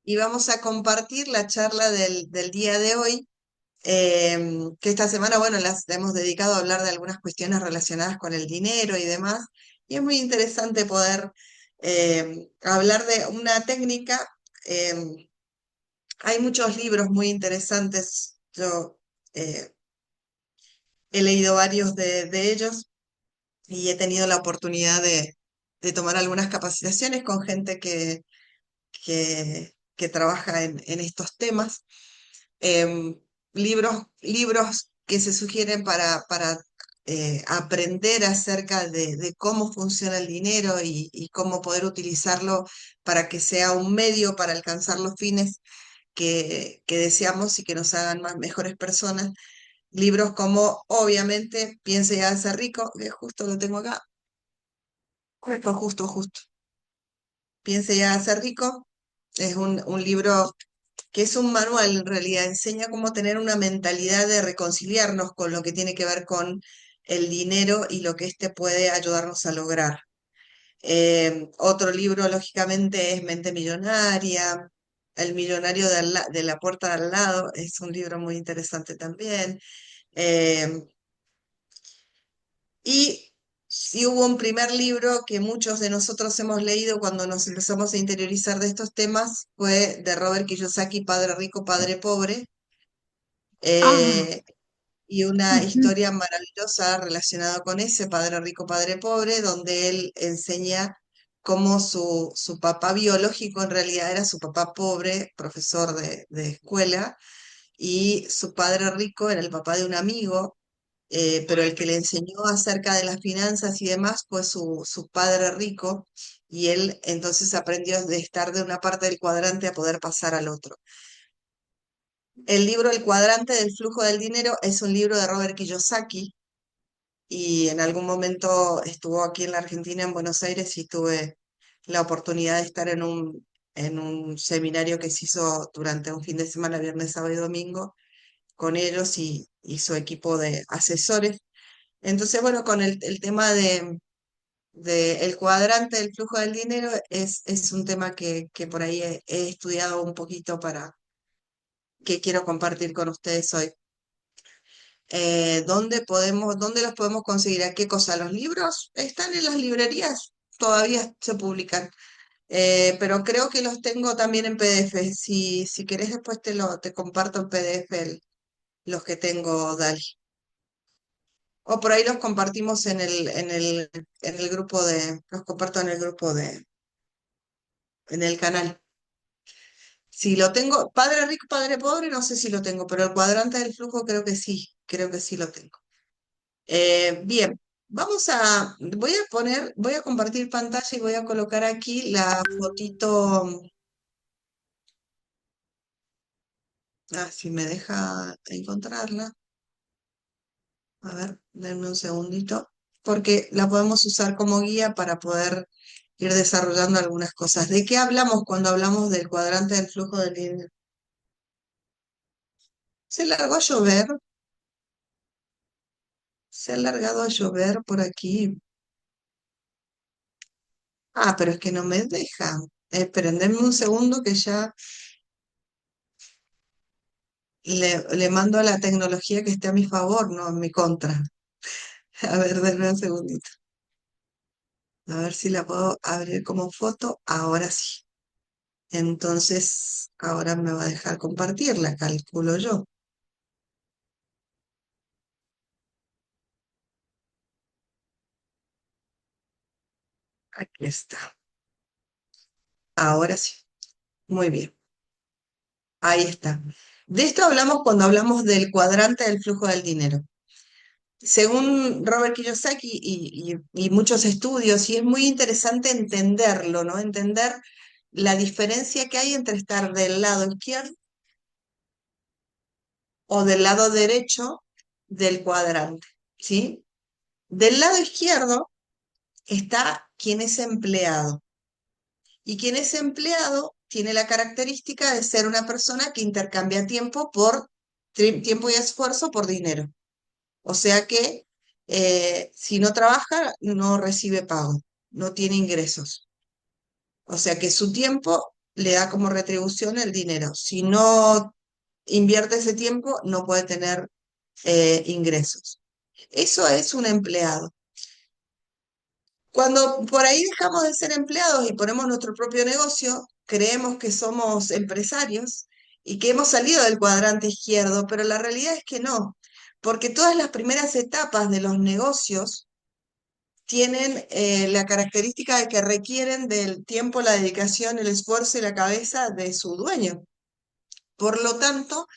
y vamos a compartir la charla del día de hoy, que esta semana, bueno, la hemos dedicado a hablar de algunas cuestiones relacionadas con el dinero y demás, y es muy interesante poder hablar de una técnica. Hay muchos libros muy interesantes, yo eh, he leído varios de ellos y he tenido la oportunidad de tomar algunas capacitaciones con gente que trabaja en estos temas. Libros que se sugieren para aprender acerca de cómo funciona el dinero y cómo poder utilizarlo para que sea un medio para alcanzar los fines que deseamos y que nos hagan mejores personas. Libros como, obviamente, Piense y hágase rico, que justo lo tengo acá, justo. Piense y hágase rico. Es un libro que es un manual, en realidad, enseña cómo tener una mentalidad de reconciliarnos con lo que tiene que ver con el dinero y lo que éste puede ayudarnos a lograr. Otro libro, lógicamente, es Mente Millonaria. El millonario de la puerta de al lado es un libro muy interesante también. Eh, y si hubo un primer libro que muchos de nosotros hemos leído cuando nos empezamos a interiorizar de estos temas, fue de Robert Kiyosaki, Padre Rico, Padre Pobre, Ah, eh, y una ujú. historia maravillosa relacionada con ese Padre Rico, Padre Pobre, donde él enseña cómo su papá biológico en realidad era su papá pobre, profesor de escuela, y su padre rico era el papá de un amigo, pero el que le enseñó acerca de las finanzas y demás fue su padre rico, y él entonces aprendió de estar de una parte del cuadrante a poder pasar al otro. El libro El cuadrante del flujo del dinero es un libro de Robert Kiyosaki, y en algún momento estuvo aquí en la Argentina, en Buenos Aires, y tuve la oportunidad de estar en un seminario que se hizo durante un fin de semana, viernes, sábado y domingo, con ellos y su equipo de asesores. Entonces, bueno, con el tema de el cuadrante del flujo del dinero es un tema que por ahí he estudiado un poquito para que quiero compartir con ustedes hoy. ¿Dónde los podemos conseguir? ¿A qué cosa? ¿Los libros? Están en las librerías, todavía se publican. Pero creo que los tengo también en PDF. Si querés, después te comparto en PDF los que tengo, Dali. O por ahí los compartimos en el grupo los comparto en el grupo en el canal. Si lo tengo, Padre Rico, Padre Pobre, no sé si lo tengo, pero el cuadrante del flujo creo que sí lo tengo. Bien, voy a compartir pantalla y voy a colocar aquí la fotito. Si me deja encontrarla. A ver, denme un segundito, porque la podemos usar como guía para poder ir desarrollando algunas cosas. ¿De qué hablamos cuando hablamos del cuadrante del flujo del dinero? Se largó a llover, se ha largado a llover por aquí. Pero es que no me deja. Esperen, denme un segundo que ya le mando a la tecnología que esté a mi favor, no en mi contra. A ver, denme un segundito. A ver si la puedo abrir como foto. Ahora sí. Entonces, ahora me va a dejar compartirla, calculo yo. Aquí está. Ahora sí. Muy bien. Ahí está. De esto hablamos cuando hablamos del cuadrante del flujo del dinero. Según Robert Kiyosaki y muchos estudios, y es muy interesante entenderlo, ¿no? Entender la diferencia que hay entre estar del lado izquierdo o del lado derecho del cuadrante, ¿sí? Del lado izquierdo está quien es empleado. Y quien es empleado tiene la característica de ser una persona que intercambia tiempo tiempo y esfuerzo por dinero. O sea que si no trabaja, no recibe pago, no tiene ingresos. O sea que su tiempo le da como retribución el dinero. Si no invierte ese tiempo, no puede tener ingresos. Eso es un empleado. Cuando por ahí dejamos de ser empleados y ponemos nuestro propio negocio, creemos que somos empresarios y que hemos salido del cuadrante izquierdo, pero la realidad es que no, porque todas las primeras etapas de los negocios tienen la característica de que requieren del tiempo, la dedicación, el esfuerzo y la cabeza de su dueño. Por lo tanto,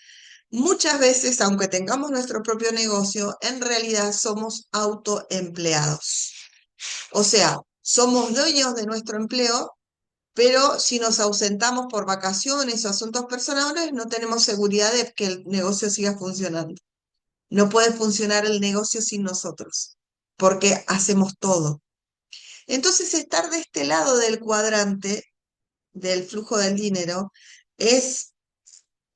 muchas veces, aunque tengamos nuestro propio negocio, en realidad somos autoempleados. O sea, somos dueños de nuestro empleo, pero si nos ausentamos por vacaciones o asuntos personales, no tenemos seguridad de que el negocio siga funcionando. No puede funcionar el negocio sin nosotros, porque hacemos todo. Entonces, estar de este lado del cuadrante del flujo del dinero es,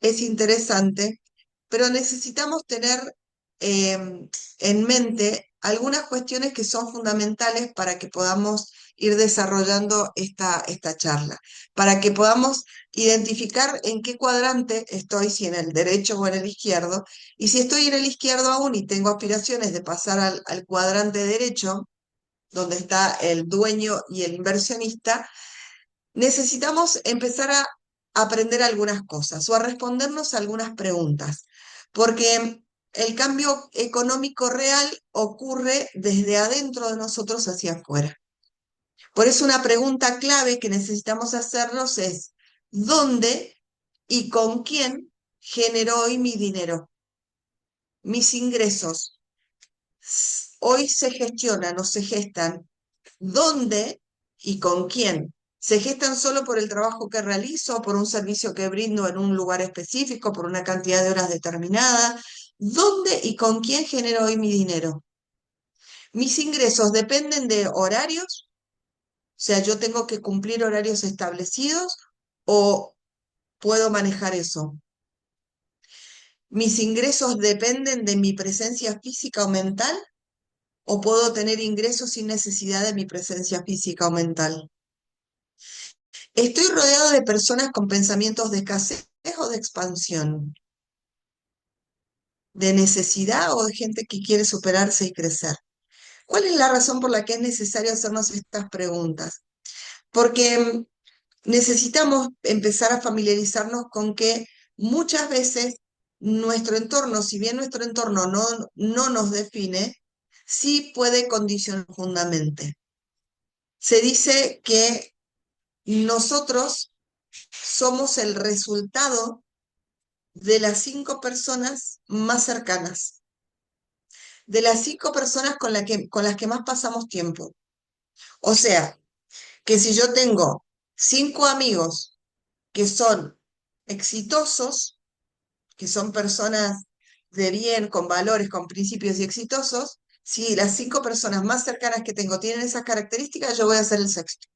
es interesante, pero necesitamos tener en mente algunas cuestiones que son fundamentales para que podamos ir desarrollando esta charla, para que podamos identificar en qué cuadrante estoy, si en el derecho o en el izquierdo, y si estoy en el izquierdo aún y tengo aspiraciones de pasar al cuadrante derecho, donde está el dueño y el inversionista, necesitamos empezar a aprender algunas cosas o a respondernos algunas preguntas, porque el cambio económico real ocurre desde adentro de nosotros hacia afuera. Por eso una pregunta clave que necesitamos hacernos es, ¿dónde y con quién genero hoy mi dinero? Mis ingresos hoy se gestionan o se gestan. ¿Dónde y con quién? ¿Se gestan solo por el trabajo que realizo, por un servicio que brindo en un lugar específico, por una cantidad de horas determinada? ¿Dónde y con quién genero hoy mi dinero? ¿Mis ingresos dependen de horarios? O sea, ¿yo tengo que cumplir horarios establecidos o puedo manejar eso? ¿Mis ingresos dependen de mi presencia física o mental? ¿O puedo tener ingresos sin necesidad de mi presencia física o mental? ¿Estoy rodeado de personas con pensamientos de escasez o de expansión? ¿De necesidad o de gente que quiere superarse y crecer? ¿Cuál es la razón por la que es necesario hacernos estas preguntas? Porque necesitamos empezar a familiarizarnos con que muchas veces nuestro entorno, si bien nuestro entorno no nos define, sí puede condicionar profundamente. Se dice que nosotros somos el resultado de las 5 personas más cercanas, de las 5 personas con las que más pasamos tiempo. O sea, que si yo tengo 5 amigos que son exitosos, que son personas de bien, con valores, con principios y exitosos, si las 5 personas más cercanas que tengo tienen esas características, yo voy a ser el sexto.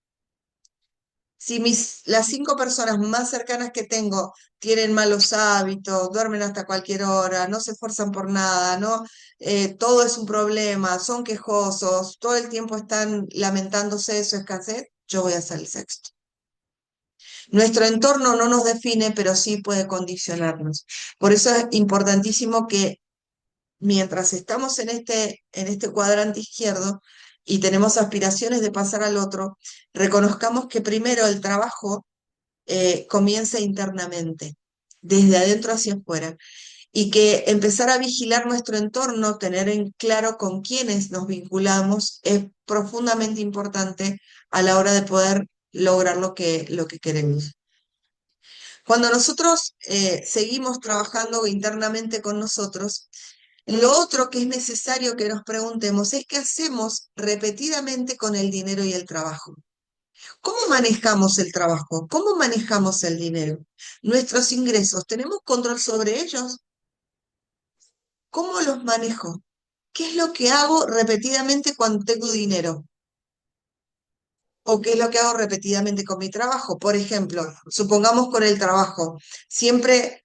Si las 5 personas más cercanas que tengo tienen malos hábitos, duermen hasta cualquier hora, no se esfuerzan por nada, no, todo es un problema, son quejosos, todo el tiempo están lamentándose de su escasez, yo voy a ser el sexto. Nuestro entorno no nos define, pero sí puede condicionarnos. Por eso es importantísimo que mientras estamos en este cuadrante izquierdo y tenemos aspiraciones de pasar al otro, reconozcamos que primero el trabajo comienza internamente, desde adentro hacia afuera, y que empezar a vigilar nuestro entorno, tener en claro con quiénes nos vinculamos, es profundamente importante a la hora de poder lograr lo que queremos. Cuando nosotros seguimos trabajando internamente con nosotros, lo otro que es necesario que nos preguntemos es qué hacemos repetidamente con el dinero y el trabajo. ¿Cómo manejamos el trabajo? ¿Cómo manejamos el dinero? Nuestros ingresos, ¿tenemos control sobre ellos? ¿Cómo los manejo? ¿Qué es lo que hago repetidamente cuando tengo dinero? ¿O qué es lo que hago repetidamente con mi trabajo? Por ejemplo, supongamos con el trabajo, siempre,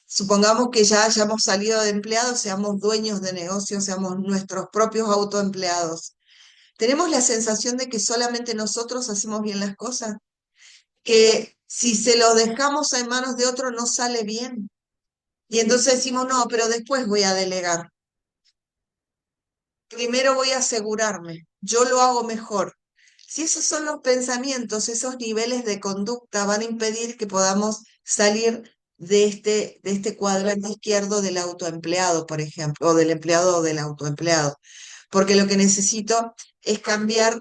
supongamos que ya hayamos salido de empleados, seamos dueños de negocios, seamos nuestros propios autoempleados. ¿Tenemos la sensación de que solamente nosotros hacemos bien las cosas? que si se lo dejamos en manos de otro no sale bien. Y entonces decimos, no, pero después voy a delegar. Primero voy a asegurarme, yo lo hago mejor. Si esos son los pensamientos, esos niveles de conducta van a impedir que podamos salir de este cuadrante izquierdo del autoempleado, por ejemplo, o del empleado o del autoempleado. Porque lo que necesito es cambiar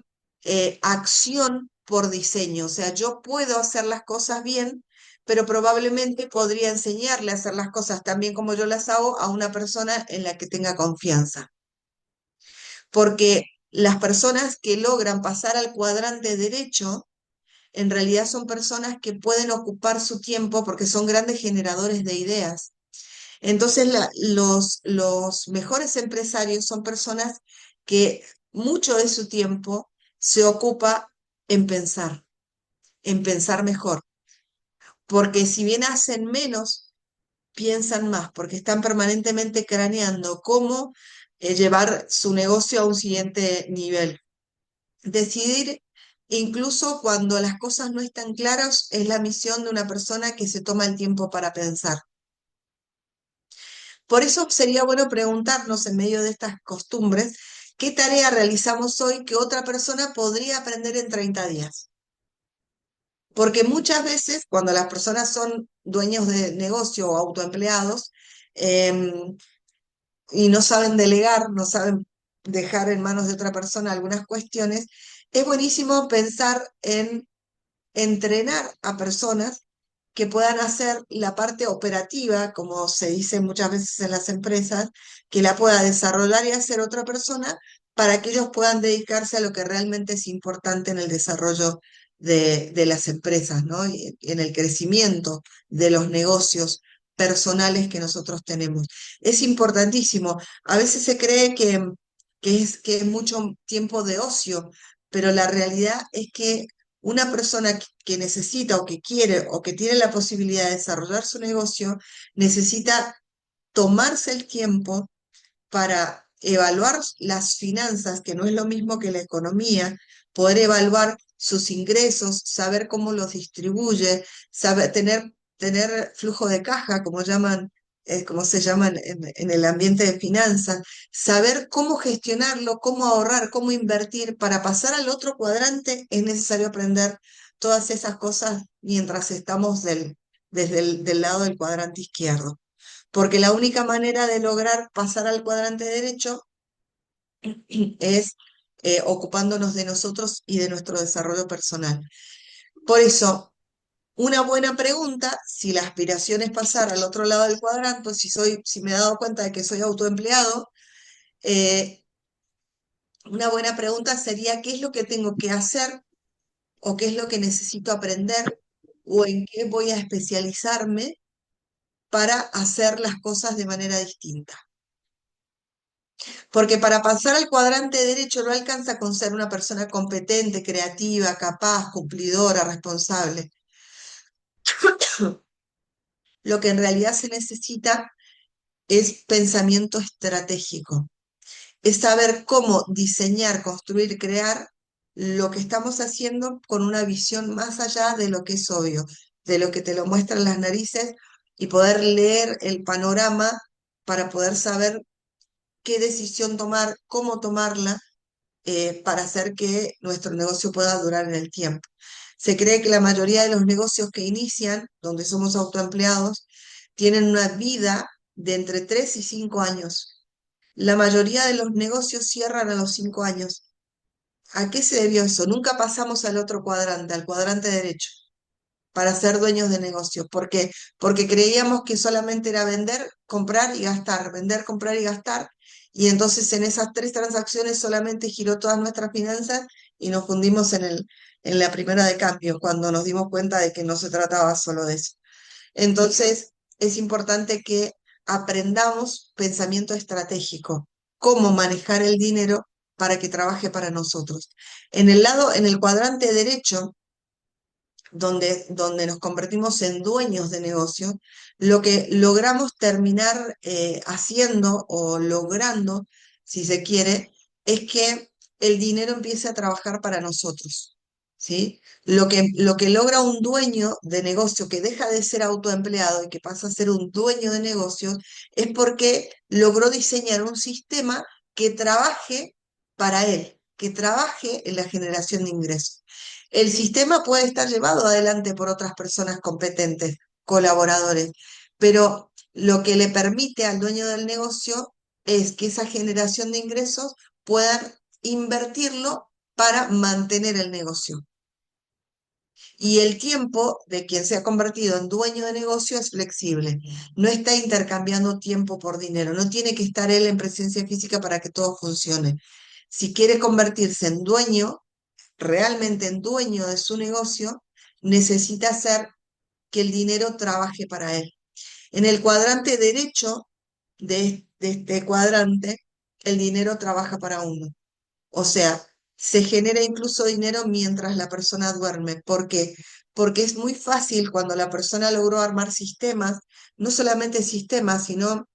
acción por diseño. O sea, yo puedo hacer las cosas bien, pero probablemente podría enseñarle a hacer las cosas tan bien como yo las hago a una persona en la que tenga confianza, porque las personas que logran pasar al cuadrante derecho, en realidad son personas que pueden ocupar su tiempo porque son grandes generadores de ideas. Entonces, los mejores empresarios son personas que mucho de su tiempo se ocupa en pensar mejor, porque si bien hacen menos, piensan más, porque están permanentemente craneando cómo llevar su negocio a un siguiente nivel. Decidir, incluso cuando las cosas no están claras, es la misión de una persona que se toma el tiempo para pensar. Por eso sería bueno preguntarnos en medio de estas costumbres, ¿qué tarea realizamos hoy que otra persona podría aprender en 30 días? Porque muchas veces cuando las personas son dueños de negocio o autoempleados em, y no saben delegar, no saben dejar en manos de otra persona algunas cuestiones, es buenísimo pensar en entrenar a personas que puedan hacer la parte operativa, como se dice muchas veces en las empresas, que la pueda desarrollar y hacer otra persona para que ellos puedan dedicarse a lo que realmente es importante en el desarrollo de las empresas, ¿no? Y en el crecimiento de los negocios personales que nosotros tenemos. Es importantísimo. A veces se cree que es mucho tiempo de ocio, pero la realidad es que una persona que necesita o que quiere o que tiene la posibilidad de desarrollar su negocio necesita tomarse el tiempo para evaluar las finanzas, que no es lo mismo que la economía, poder evaluar sus ingresos, saber cómo los distribuye, saber tener flujo de caja, como se llama en el ambiente de finanzas, saber cómo gestionarlo, cómo ahorrar, cómo invertir. Para pasar al otro cuadrante es necesario aprender todas esas cosas mientras estamos desde del lado del cuadrante izquierdo, porque la única manera de lograr pasar al cuadrante derecho es ocupándonos de nosotros y de nuestro desarrollo personal. Por eso, una buena pregunta, si la aspiración es pasar al otro lado del cuadrante, si me he dado cuenta de que soy autoempleado, eh, una buena pregunta sería qué es lo que tengo que hacer o qué es lo que necesito aprender o en qué voy a especializarme para hacer las cosas de manera distinta. Porque para pasar al cuadrante derecho no alcanza con ser una persona competente, creativa, capaz, cumplidora, responsable. Lo que en realidad se necesita es pensamiento estratégico, es saber cómo diseñar, construir, crear lo que estamos haciendo con una visión más allá de lo que es obvio, de lo que te lo muestran las narices y poder leer el panorama para poder saber qué decisión tomar, cómo tomarla para hacer que nuestro negocio pueda durar en el tiempo. Se cree que la mayoría de los negocios que inician, donde somos autoempleados, tienen una vida de entre 3 y 5 años. La mayoría de los negocios cierran a los 5 años. ¿A qué se debió eso? Nunca pasamos al otro cuadrante, al cuadrante derecho, para ser dueños de negocios. ¿Por qué? Porque creíamos que solamente era vender, comprar y gastar, vender, comprar y gastar. Y entonces en esas tres transacciones solamente giró todas nuestras finanzas y nos fundimos en la primera de cambio, cuando nos dimos cuenta de que no se trataba solo de eso. Entonces es importante que aprendamos pensamiento estratégico, cómo manejar el dinero para que trabaje para nosotros. En el cuadrante derecho, donde nos convertimos en dueños de negocio, lo que logramos terminar haciendo o logrando, si se quiere, es que el dinero empiece a trabajar para nosotros. ¿sí? Lo que logra un dueño de negocio que deja de ser autoempleado y que pasa a ser un dueño de negocios es porque logró diseñar un sistema que trabaje para él, que trabaje en la generación de ingresos. El sistema puede estar llevado adelante por otras personas competentes, colaboradores, pero lo que le permite al dueño del negocio es que esa generación de ingresos puedan invertirlo para mantener el negocio. Y el tiempo de quien se ha convertido en dueño de negocio es flexible. No está intercambiando tiempo por dinero. No tiene que estar él en presencia física para que todo funcione. Si quiere convertirse en dueño, realmente en dueño de su negocio, necesita hacer que el dinero trabaje para él. En el cuadrante derecho de este cuadrante, el dinero trabaja para uno. O sea, se genera incluso dinero mientras la persona duerme. ¿Por qué? Porque es muy fácil cuando la persona logró armar sistemas, no solamente sistemas, sino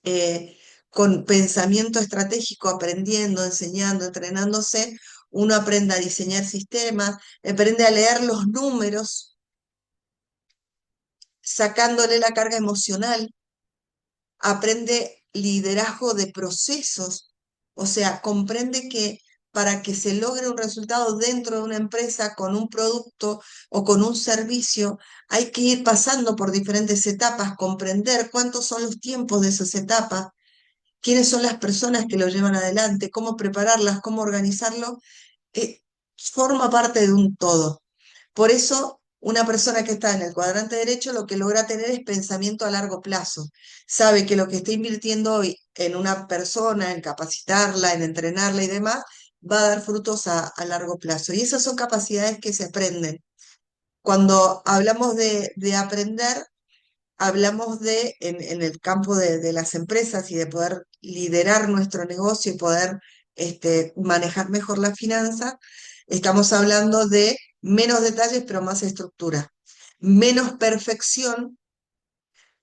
eh, con pensamiento estratégico, aprendiendo, enseñando, entrenándose, uno aprende a diseñar sistemas, aprende a leer los números, sacándole la carga emocional, aprende liderazgo de procesos, o sea, comprende que para que se logre un resultado dentro de una empresa con un producto o con un servicio, hay que ir pasando por diferentes etapas, comprender cuántos son los tiempos de esas etapas, quiénes son las personas que lo llevan adelante, cómo prepararlas, cómo organizarlo, forma parte de un todo. Por eso, una persona que está en el cuadrante derecho lo que logra tener es pensamiento a largo plazo. Sabe que lo que está invirtiendo hoy en una persona, en capacitarla, en entrenarla y demás, va a dar frutos a largo plazo. Y esas son capacidades que se aprenden. Cuando hablamos de aprender, hablamos en el campo de las empresas y de poder liderar nuestro negocio y poder manejar mejor la finanza, estamos hablando de menos detalles pero más estructura, menos perfección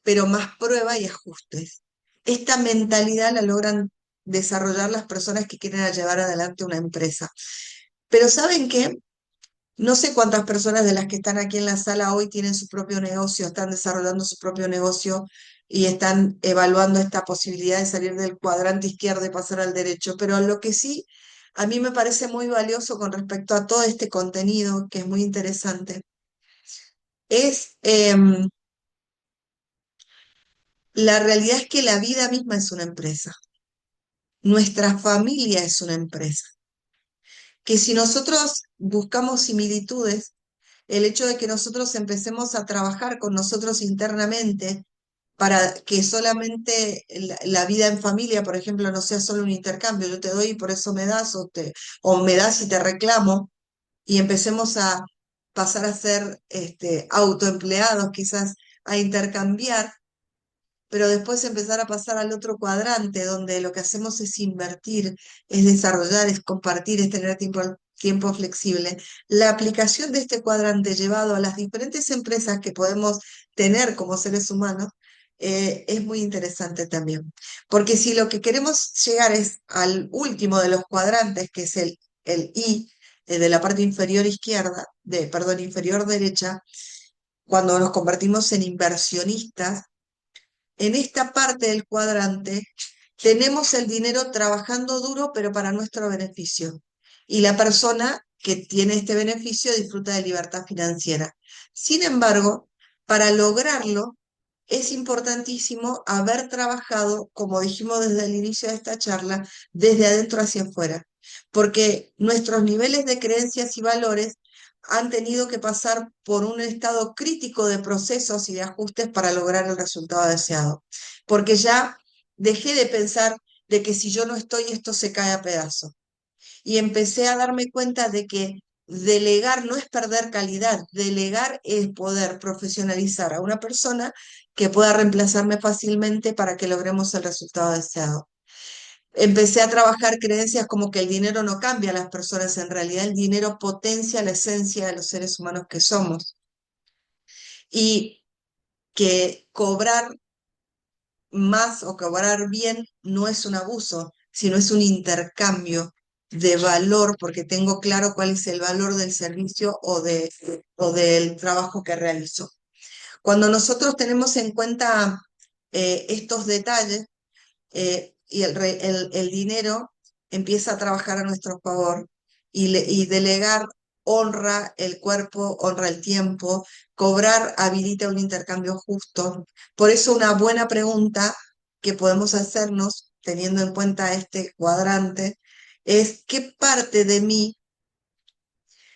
pero más prueba y ajustes. Esta mentalidad la logran desarrollar las personas que quieren llevar adelante una empresa. Pero ¿saben qué? No sé cuántas personas de las que están aquí en la sala hoy tienen su propio negocio, están desarrollando su propio negocio y están evaluando esta posibilidad de salir del cuadrante izquierdo y pasar al derecho, pero lo que sí a mí me parece muy valioso con respecto a todo este contenido, que es muy interesante, es la realidad es que la vida misma es una empresa, nuestra familia es una empresa, que si nosotros buscamos similitudes, el hecho de que nosotros empecemos a trabajar con nosotros internamente para que solamente la vida en familia, por ejemplo, no sea solo un intercambio, yo te doy y por eso me das, o me das y te reclamo, y empecemos a pasar a ser autoempleados, quizás a intercambiar, pero después empezar a pasar al otro cuadrante, donde lo que hacemos es invertir, es desarrollar, es compartir, es tener tiempo flexible. La aplicación de este cuadrante llevado a las diferentes empresas que podemos tener como seres humanos es muy interesante también. Porque si lo que queremos llegar es al último de los cuadrantes, que es el I, de la parte inferior izquierda, perdón, inferior derecha, cuando nos convertimos en inversionistas, en esta parte del cuadrante tenemos el dinero trabajando duro, pero para nuestro beneficio. Y la persona que tiene este beneficio disfruta de libertad financiera. Sin embargo, para lograrlo, es importantísimo haber trabajado, como dijimos desde el inicio de esta charla, desde adentro hacia afuera, porque nuestros niveles de creencias y valores han tenido que pasar por un estado crítico de procesos y de ajustes para lograr el resultado deseado. Porque ya dejé de pensar de que si yo no estoy, esto se cae a pedazos. Y empecé a darme cuenta de que delegar no es perder calidad, delegar es poder profesionalizar a una persona que pueda reemplazarme fácilmente para que logremos el resultado deseado. Empecé a trabajar creencias como que el dinero no cambia a las personas, en realidad el dinero potencia la esencia de los seres humanos que somos y que cobrar más o cobrar bien no es un abuso, sino es un intercambio de valor, porque tengo claro cuál es el valor del servicio o del trabajo que realizo. Cuando nosotros tenemos en cuenta estos detalles, y el dinero empieza a trabajar a nuestro favor y delegar honra el cuerpo, honra el tiempo, cobrar habilita un intercambio justo. Por eso una buena pregunta que podemos hacernos, teniendo en cuenta este cuadrante, es ¿qué parte de mí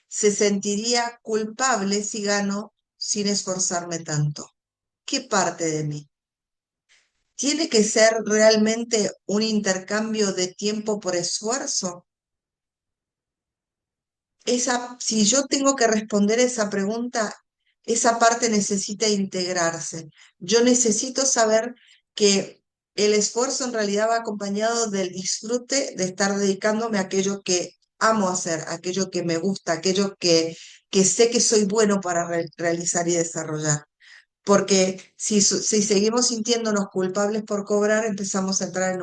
se sentiría culpable si gano sin esforzarme tanto? ¿Qué parte de mí? ¿Tiene que ser realmente un intercambio de tiempo por esfuerzo? Si yo tengo que responder esa pregunta, esa parte necesita integrarse. Yo necesito saber que el esfuerzo en realidad va acompañado del disfrute de estar dedicándome a aquello que amo hacer, aquello que me gusta, aquello que sé que soy bueno para realizar y desarrollar. Porque si seguimos sintiéndonos culpables por cobrar, empezamos a entrar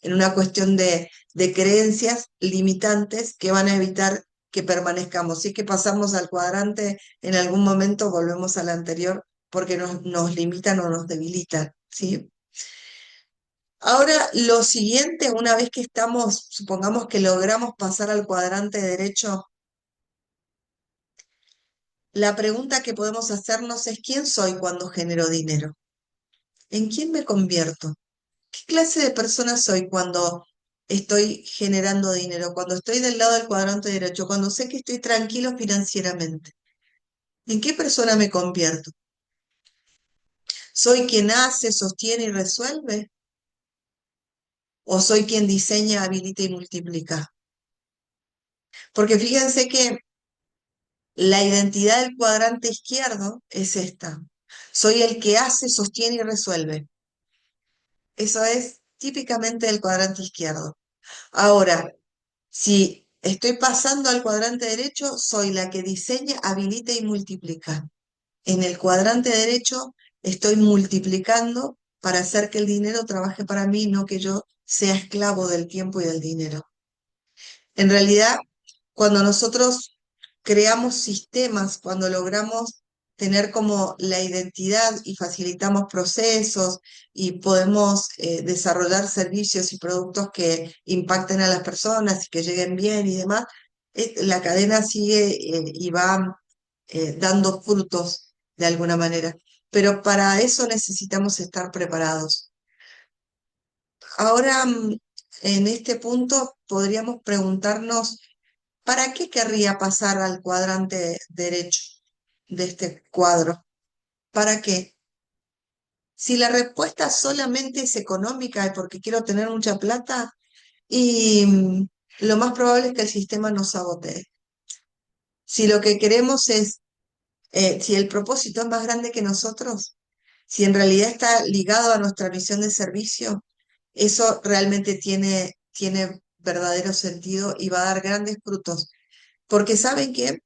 en una cuestión de creencias limitantes que van a evitar que permanezcamos. Si es que pasamos al cuadrante, en algún momento volvemos al anterior porque nos limitan o nos debilitan, ¿sí? Ahora, lo siguiente, una vez que estamos, supongamos que logramos pasar al cuadrante derecho, la pregunta que podemos hacernos es: ¿quién soy cuando genero dinero? ¿En quién me convierto? ¿Qué clase de persona soy cuando estoy generando dinero, cuando estoy del lado del cuadrante derecho, cuando sé que estoy tranquilo financieramente? ¿En qué persona me convierto? ¿Soy quien hace, sostiene y resuelve? ¿O soy quien diseña, habilita y multiplica? Porque fíjense que la identidad del cuadrante izquierdo es esta. Soy el que hace, sostiene y resuelve. Eso es típicamente el cuadrante izquierdo. Ahora, si estoy pasando al cuadrante derecho, soy la que diseña, habilita y multiplica. En el cuadrante derecho estoy multiplicando para hacer que el dinero trabaje para mí, no que yo sea esclavo del tiempo y del dinero. En realidad, cuando nosotros creamos sistemas, cuando logramos tener como la identidad y facilitamos procesos y podemos desarrollar servicios y productos que impacten a las personas y que lleguen bien y demás, la cadena sigue y va dando frutos de alguna manera. Pero para eso necesitamos estar preparados. Ahora, en este punto, podríamos preguntarnos: ¿para qué querría pasar al cuadrante derecho de este cuadro? ¿Para qué? Si la respuesta solamente es económica y porque quiero tener mucha plata, y lo más probable es que el sistema nos sabotee. Si lo que queremos es, si el propósito es más grande que nosotros, si en realidad está ligado a nuestra misión de servicio, eso realmente tiene verdadero sentido y va a dar grandes frutos. Porque saben que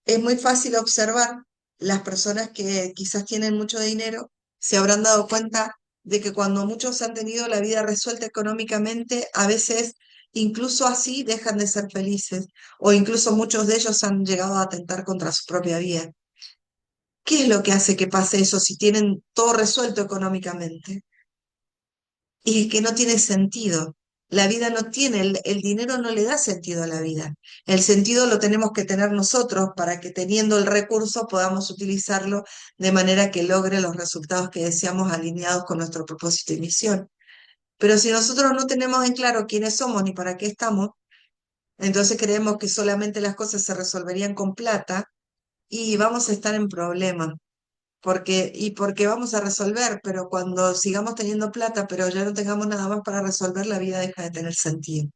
es muy fácil observar las personas que quizás tienen mucho dinero, se habrán dado cuenta de que cuando muchos han tenido la vida resuelta económicamente, a veces incluso así dejan de ser felices, o incluso muchos de ellos han llegado a atentar contra su propia vida. ¿Qué es lo que hace que pase eso si tienen todo resuelto económicamente? Y es que no tiene sentido. La vida no tiene, el dinero no le da sentido a la vida. El sentido lo tenemos que tener nosotros para que teniendo el recurso podamos utilizarlo de manera que logre los resultados que deseamos alineados con nuestro propósito y misión. Pero si nosotros no tenemos en claro quiénes somos ni para qué estamos, entonces creemos que solamente las cosas se resolverían con plata y vamos a estar en problemas porque vamos a resolver, pero cuando sigamos teniendo plata, pero ya no tengamos nada más para resolver, la vida deja de tener sentido.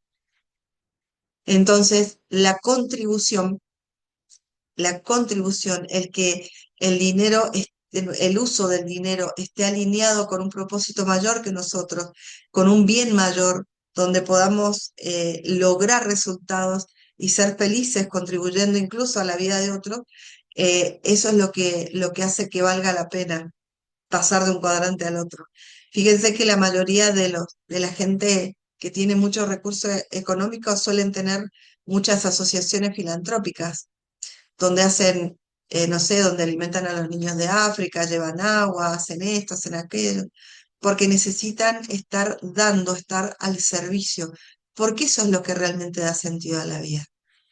Entonces, la contribución, el que el dinero, el uso del dinero esté alineado con un propósito mayor que nosotros, con un bien mayor, donde podamos lograr resultados y ser felices contribuyendo incluso a la vida de otros, eso es lo que hace que valga la pena pasar de un cuadrante al otro. Fíjense que la mayoría de la gente que tiene muchos recursos económicos suelen tener muchas asociaciones filantrópicas donde hacen, no sé, donde alimentan a los niños de África, llevan agua, hacen esto, hacen aquello, porque necesitan estar dando, estar al servicio, porque eso es lo que realmente da sentido a la vida.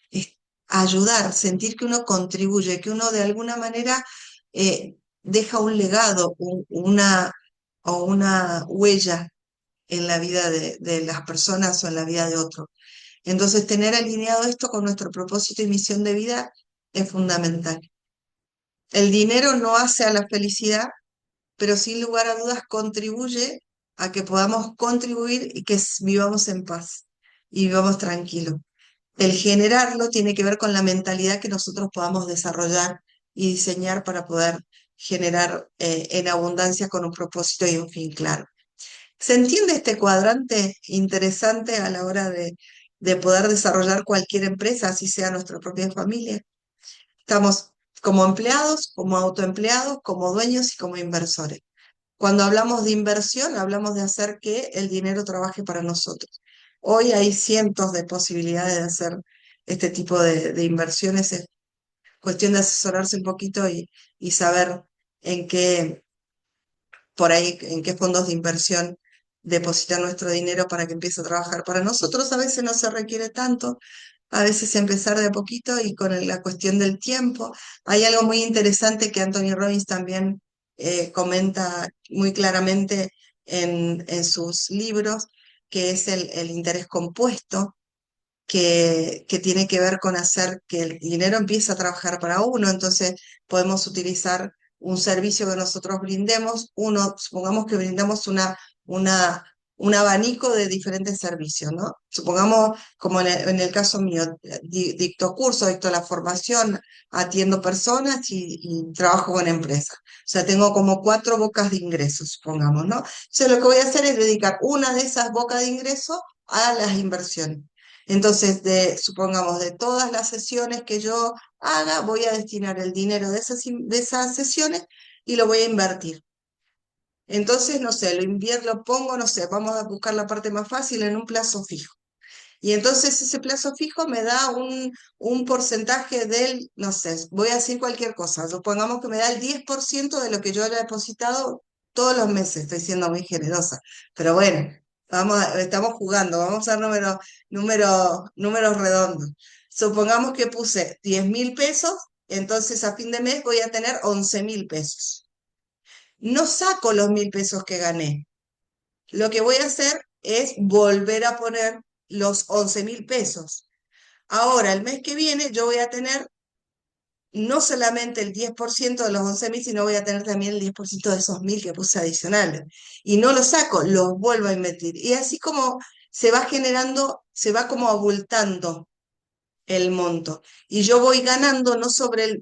Es ayudar, sentir que uno contribuye, que uno de alguna manera deja un legado, o una huella en la vida de las personas o en la vida de otros. Entonces, tener alineado esto con nuestro propósito y misión de vida es fundamental. El dinero no hace a la felicidad, pero sin lugar a dudas contribuye a que podamos contribuir y que vivamos en paz y vivamos tranquilos. El generarlo tiene que ver con la mentalidad que nosotros podamos desarrollar y diseñar para poder generar en abundancia con un propósito y un fin claro. ¿Se entiende este cuadrante interesante a la hora de poder desarrollar cualquier empresa, así sea nuestra propia familia? Estamos como empleados, como autoempleados, como dueños y como inversores. Cuando hablamos de inversión, hablamos de hacer que el dinero trabaje para nosotros. Hoy hay cientos de posibilidades de hacer este tipo de inversiones. Es cuestión de asesorarse un poquito y saber en qué, por ahí, en qué fondos de inversión depositar nuestro dinero para que empiece a trabajar para nosotros. A veces no se requiere tanto, a veces empezar de a poquito y con la cuestión del tiempo. Hay algo muy interesante que Anthony Robbins también comenta muy claramente en sus libros, que es el interés compuesto, que tiene que ver con hacer que el dinero empiece a trabajar para uno. Entonces podemos utilizar un servicio que nosotros brindemos. Uno, supongamos que brindamos una, un abanico de diferentes servicios, ¿no? Supongamos, como en el caso mío, dicto cursos, dicto la formación, atiendo personas y trabajo con empresas. O sea, tengo como 4 bocas de ingresos, supongamos, ¿no? Entonces lo que voy a hacer es dedicar una de esas bocas de ingresos a las inversiones. Entonces, supongamos, de todas las sesiones que yo haga, voy a destinar el dinero de esas sesiones y lo voy a invertir. Entonces, no sé, lo invierto, lo pongo, no sé, vamos a buscar la parte más fácil en un plazo fijo. Y entonces ese plazo fijo me da un porcentaje del, no sé, voy a decir cualquier cosa, supongamos que me da el 10% de lo que yo haya depositado todos los meses, estoy siendo muy generosa, pero bueno, estamos jugando, vamos a usar números redondos. Supongamos que puse 10.000 pesos, entonces a fin de mes voy a tener 11.000 pesos. No saco los 1.000 pesos que gané, lo que voy a hacer es volver a poner los 11.000 pesos. Ahora, el mes que viene, yo voy a tener no solamente el 10% de los 11.000, sino voy a tener también el 10% de esos 1.000 que puse adicionales. Y no los saco, los vuelvo a invertir. Y así como se va generando, se va como abultando el monto. Y yo voy ganando no sobre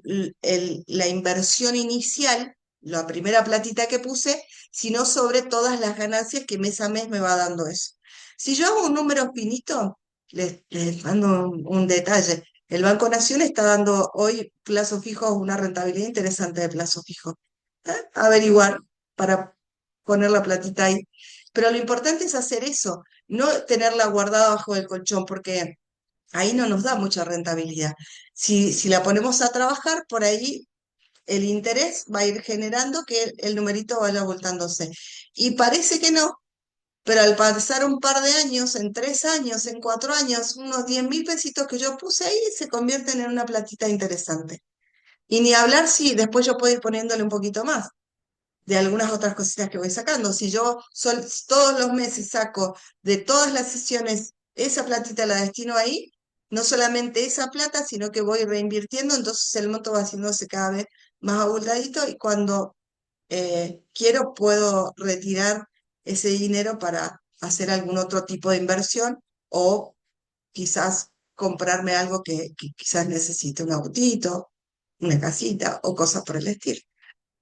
la inversión inicial, la primera platita que puse, sino sobre todas las ganancias que mes a mes me va dando eso. Si yo hago un número finito, les mando un detalle. El Banco Nación está dando hoy plazo fijo una rentabilidad interesante de plazo fijo. Averiguar para poner la platita ahí. Pero lo importante es hacer eso, no tenerla guardada bajo el colchón, porque ahí no nos da mucha rentabilidad. Si la ponemos a trabajar, por ahí el interés va a ir generando que el numerito vaya voltándose. Y parece que no, pero al pasar un par de años, en 3 años, en 4 años, unos 10.000 pesitos que yo puse ahí se convierten en una platita interesante. Y ni hablar si después yo puedo ir poniéndole un poquito más de algunas otras cositas que voy sacando. Si yo todos los meses saco de todas las sesiones esa platita la destino ahí, no solamente esa plata, sino que voy reinvirtiendo, entonces el monto va haciéndose cada vez más abultadito y cuando quiero puedo retirar ese dinero para hacer algún otro tipo de inversión o quizás comprarme algo que quizás necesite, un autito, una casita o cosas por el estilo.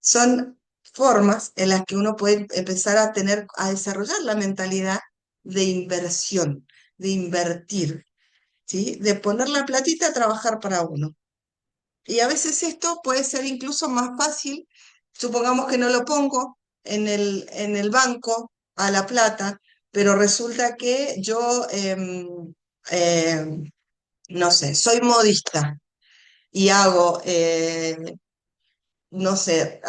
Son formas en las que uno puede empezar a desarrollar la mentalidad de inversión, de invertir, ¿sí? De poner la platita a trabajar para uno. Y a veces esto puede ser incluso más fácil, supongamos que no lo pongo en el banco a la plata, pero resulta que yo, no sé, soy modista y hago, no sé,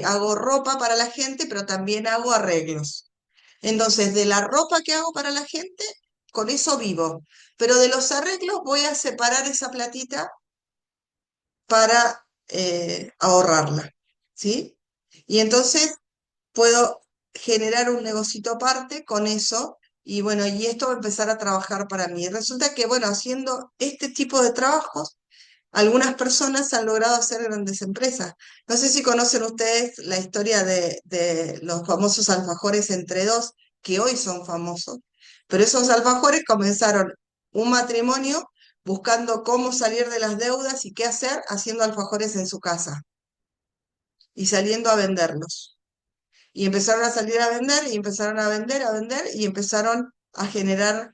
hago ropa para la gente, pero también hago arreglos. Entonces, de la ropa que hago para la gente, con eso vivo. Pero de los arreglos voy a separar esa platita para ahorrarla, ¿sí? Y entonces puedo generar un negocito aparte con eso y bueno, y esto va a empezar a trabajar para mí. Resulta que, bueno, haciendo este tipo de trabajos, algunas personas han logrado hacer grandes empresas. No sé si conocen ustedes la historia de los famosos alfajores entre dos, que hoy son famosos, pero esos alfajores comenzaron un matrimonio buscando cómo salir de las deudas y qué hacer haciendo alfajores en su casa y saliendo a venderlos. Y empezaron a salir a vender y empezaron a vender y empezaron a generar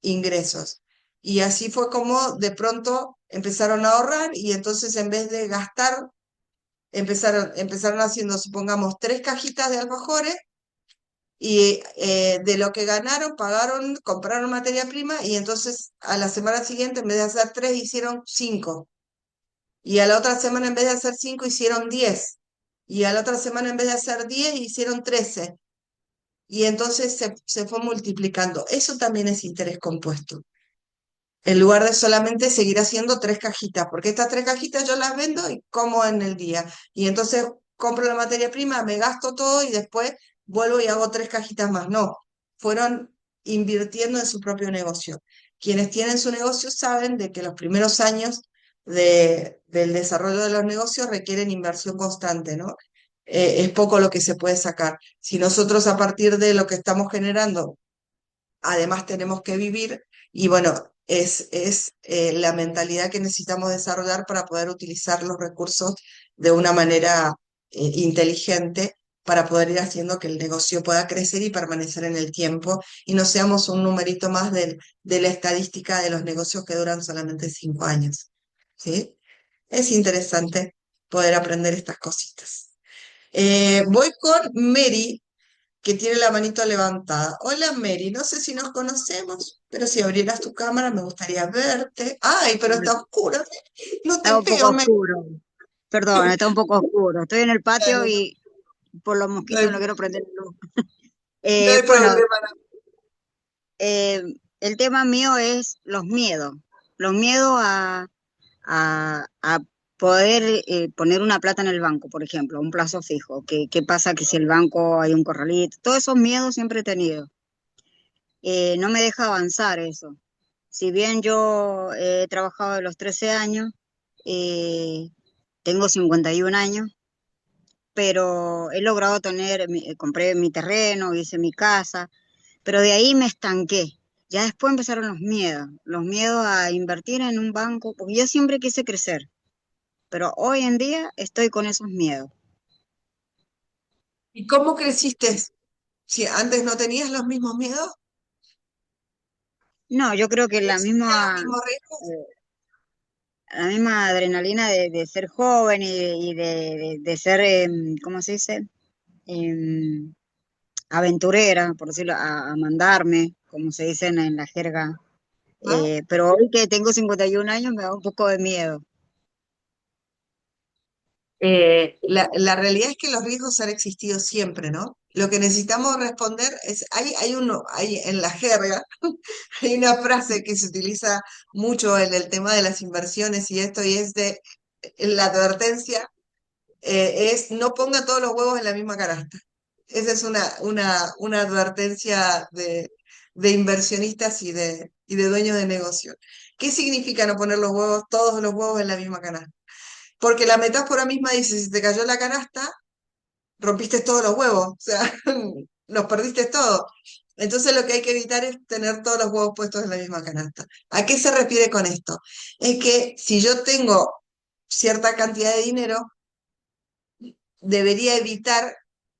ingresos. Y así fue como de pronto empezaron a ahorrar y entonces en vez de gastar, empezaron haciendo, supongamos, 3 cajitas de alfajores y de lo que ganaron, pagaron, compraron materia prima y entonces a la semana siguiente, en vez de hacer 3, hicieron 5. Y a la otra semana, en vez de hacer 5, hicieron 10. Y a la otra semana, en vez de hacer 10, hicieron 13. Y entonces se fue multiplicando. Eso también es interés compuesto. En lugar de solamente seguir haciendo 3 cajitas, porque estas 3 cajitas yo las vendo y como en el día. Y entonces compro la materia prima, me gasto todo y después vuelvo y hago 3 cajitas más. No, fueron invirtiendo en su propio negocio. Quienes tienen su negocio saben de que los primeros años del desarrollo de los negocios requieren inversión constante, ¿no? Es poco lo que se puede sacar. Si nosotros a partir de lo que estamos generando además tenemos que vivir y bueno, es la mentalidad que necesitamos desarrollar para poder utilizar los recursos de una manera inteligente para poder ir haciendo que el negocio pueda crecer y permanecer en el tiempo y no seamos un numerito más de la estadística de los negocios que duran solamente 5 años. ¿Sí? Es interesante poder aprender estas cositas. Voy con Mary, que tiene la manito levantada. Hola Mary, no sé si nos conocemos, pero si abrieras tu cámara me gustaría verte. Ay, pero está oscuro. No te Está un poco veo, Mary. oscuro. Perdón, está un poco oscuro. Estoy en el patio Dale, y por los no hay, mosquitos no quiero prender la luz. no hay Bueno, problema. eh, el tema mío es los miedos. Los miedos a poder poner una plata en el banco, por ejemplo, un plazo fijo. ¿Qué pasa que si el banco hay un corralito? Todos esos miedos siempre he tenido. No me deja avanzar eso. Si bien yo he trabajado de los 13 años, eh, tengo 51 años, pero he logrado tener, compré mi terreno, hice mi casa, pero de ahí me estanqué. Ya después empezaron los miedos a invertir en un banco, porque yo siempre quise crecer, pero hoy en día estoy con esos miedos. ¿Y cómo creciste? Si antes no tenías los mismos miedos, No, yo creo que no existían los mismos riesgos. la misma adrenalina de ser joven y de ser, ¿cómo se dice? Em, aventurera, por decirlo, a mandarme, como se dice en la jerga. ¿Ah? Pero hoy que tengo 51 años me da un poco de miedo. La realidad es que los riesgos han existido siempre, ¿no? Lo que necesitamos responder es, hay en la jerga, hay una frase que se utiliza mucho en el tema de las inversiones y esto, y es de la advertencia, es no ponga todos los huevos en la misma canasta. Esa es una advertencia de inversionistas y de dueños de negocios. ¿Qué significa no poner todos los huevos en la misma canasta? Porque la metáfora misma dice, si te cayó la canasta, rompiste todos los huevos, o sea, los perdiste todos. Entonces lo que hay que evitar es tener todos los huevos puestos en la misma canasta. ¿A qué se refiere con esto? Es que si yo tengo cierta cantidad de dinero, debería evitar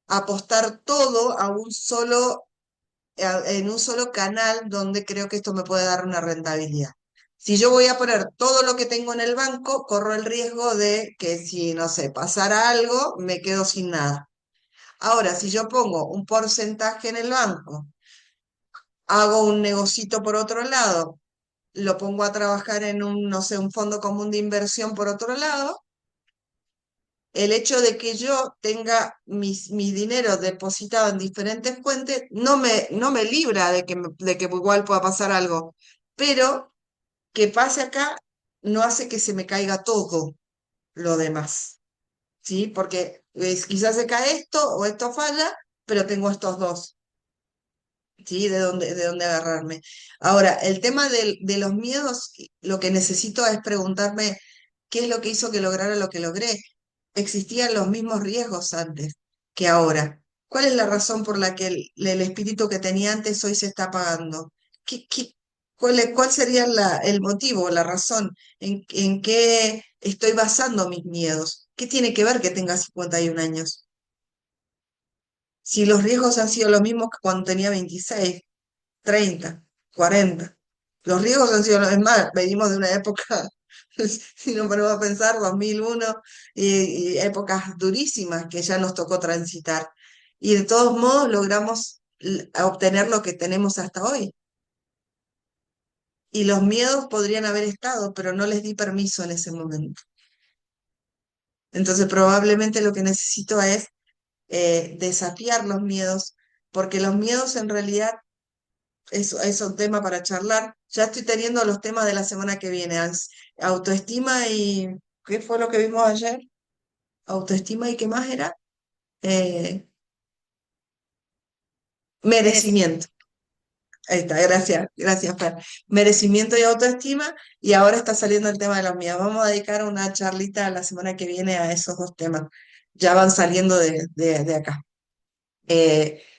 apostar todo en un solo canal donde creo que esto me puede dar una rentabilidad. Si yo voy a poner todo lo que tengo en el banco, corro el riesgo de que si, no sé, pasara algo, me quedo sin nada. Ahora, si yo pongo un porcentaje en el banco, hago un negocito por otro lado, lo pongo a trabajar en un, no sé, un fondo común de inversión por otro lado, el hecho de que yo tenga mi dinero depositado en diferentes fuentes no me libra de que igual pueda pasar algo, pero que pase acá no hace que se me caiga todo lo demás, ¿sí? Porque quizás se cae esto o esto falla, pero tengo estos dos. ¿Sí? De dónde agarrarme. Ahora, el tema de los miedos, lo que necesito es preguntarme qué es lo que hizo que lograra lo que logré. ¿Existían los mismos riesgos antes que ahora? ¿Cuál es la razón por la que el espíritu que tenía antes hoy se está apagando? ¿Cuál sería el motivo, la razón? ¿En qué estoy basando mis miedos? ¿Qué tiene que ver que tenga 51 años? Si los riesgos han sido los mismos que cuando tenía 26, 30, 40. Los riesgos han sido, es más, venimos de una época, si nos ponemos a pensar, 2001, y épocas durísimas que ya nos tocó transitar. Y de todos modos logramos obtener lo que tenemos hasta hoy. Y los miedos podrían haber estado, pero no les di permiso en ese momento. Entonces probablemente lo que necesito es desafiar los miedos, porque los miedos en realidad es un tema para charlar. Ya estoy teniendo los temas de la semana que viene. Autoestima y... ¿Qué fue lo que vimos ayer? Autoestima y ¿qué más era? Eh, merecimiento. Ahí está, gracias, gracias, Fer. Merecimiento y autoestima, y ahora está saliendo el tema de los míos. Vamos a dedicar una charlita la semana que viene a esos dos temas. Ya van saliendo de acá.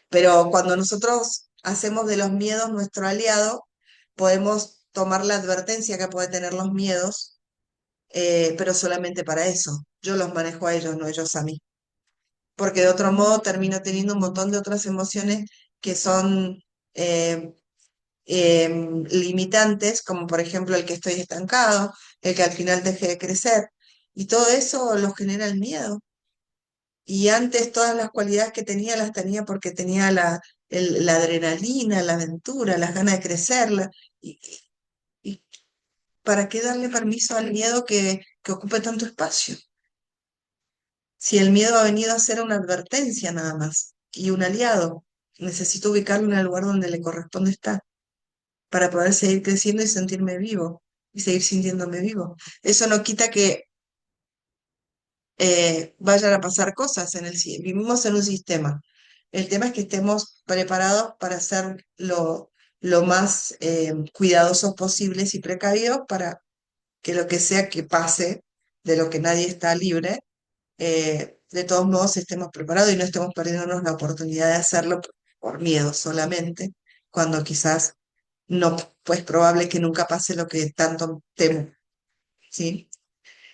Pero cuando nosotros hacemos de los miedos nuestro aliado, podemos tomar la advertencia que puede tener los miedos, pero solamente para eso. Yo los manejo a ellos, no ellos a mí. Porque de otro modo termino teniendo un montón de otras emociones que son eh, limitantes, como por ejemplo el que estoy estancado, el que al final deje de crecer. Y todo eso lo genera el miedo. Y antes todas las cualidades que tenía las tenía porque tenía la adrenalina, la aventura, las ganas de crecerla. ¿Y, y para qué darle permiso al miedo que ocupe tanto espacio? Si el miedo ha venido a ser una advertencia nada más y un aliado, necesito ubicarlo en el lugar donde le corresponde estar para poder seguir creciendo y sentirme vivo y seguir sintiéndome vivo. Eso no quita que vayan a pasar cosas vivimos en un sistema. El tema es que estemos preparados para ser lo más cuidadosos posibles y precavidos para que lo que sea que pase, de lo que nadie está libre, de todos modos estemos preparados y no estemos perdiéndonos la oportunidad de hacerlo por miedo solamente, cuando quizás no, pues probable que nunca pase lo que tanto temo, ¿sí?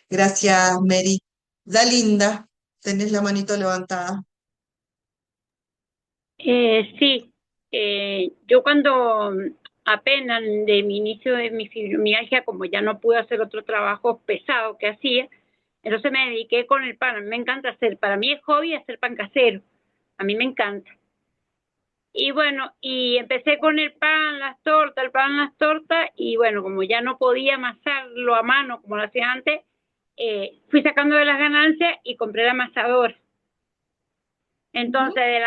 Gracias, Mary. Linda, tenés la manito levantada. Sí, yo cuando apenas de mi inicio de mi fibromialgia, como ya no pude hacer otro trabajo pesado que hacía, entonces me dediqué con el pan. A mí me encanta hacer, para mí es hobby hacer pan casero, a mí me encanta. Y bueno, y empecé con el pan, las tortas, el pan, las tortas, y bueno, como ya no podía amasarlo a mano como lo hacía antes, fui sacando de las ganancias y compré la amasadora. Ujú. Entonces,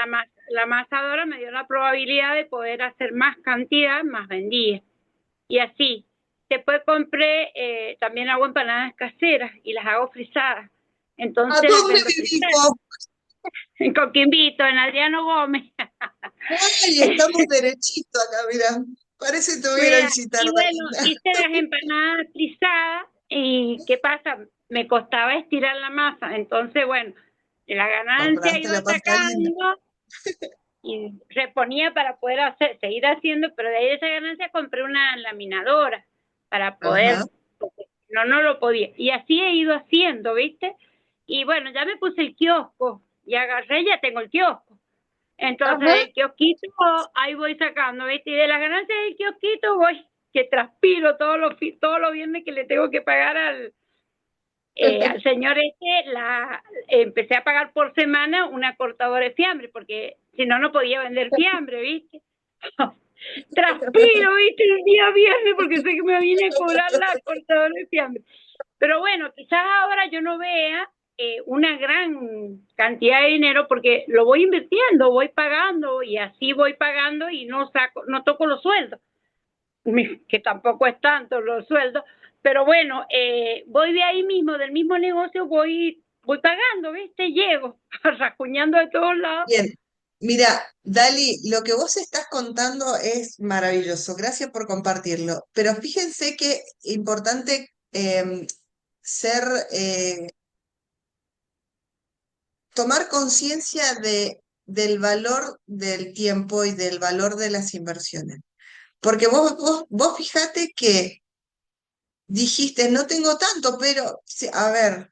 la amasadora me dio la probabilidad de poder hacer más cantidad, más vendida. Y así, después compré, también hago empanadas caseras y las hago frisadas. ¿A Entonces las dónde vendo frisadas vivimos? en Coquimbito, en Adriano Gómez. Ay, estamos derechito acá, mira. Parece que te voy a ir a Mira, visitar, y bueno, Linda. hice las empanadas frisadas y ¿qué pasa? Me costaba estirar la masa. Entonces, bueno, de la ganancia Compraste iba la pasta linda. sacando y reponía para poder hacer, seguir haciendo, pero de ahí de esa ganancia compré una laminadora para Ajá, poder, porque no lo podía. Y así he ido haciendo, ¿viste? Y bueno, ya me puse el kiosco y agarré, ya tengo el kiosco. Entonces, ajá. el kiosquito, ahí voy sacando, ¿viste? Y de las ganancias del kiosquito voy, que transpiro todos los viernes que le tengo que pagar al señor empecé a pagar por semana una cortadora de fiambre, porque si no, no podía vender fiambre, ¿viste? Transpiro, ¿viste? El día viernes porque sé que me viene a cobrar la cortadora de fiambre. Pero bueno, quizás ahora yo no vea una gran cantidad de dinero porque lo voy invirtiendo, voy pagando y así voy pagando y no toco los sueldos, que tampoco es tanto los sueldos, pero bueno, voy de ahí mismo, del mismo negocio, voy pagando, ¿viste? Llego, rascuñando de todos lados. Bien, mira, Dali, lo que vos estás contando es maravilloso. Gracias por compartirlo. Pero fíjense que importante ser, tomar conciencia del valor del tiempo y del valor de las inversiones. Porque vos fíjate que dijiste, no tengo tanto, pero a ver,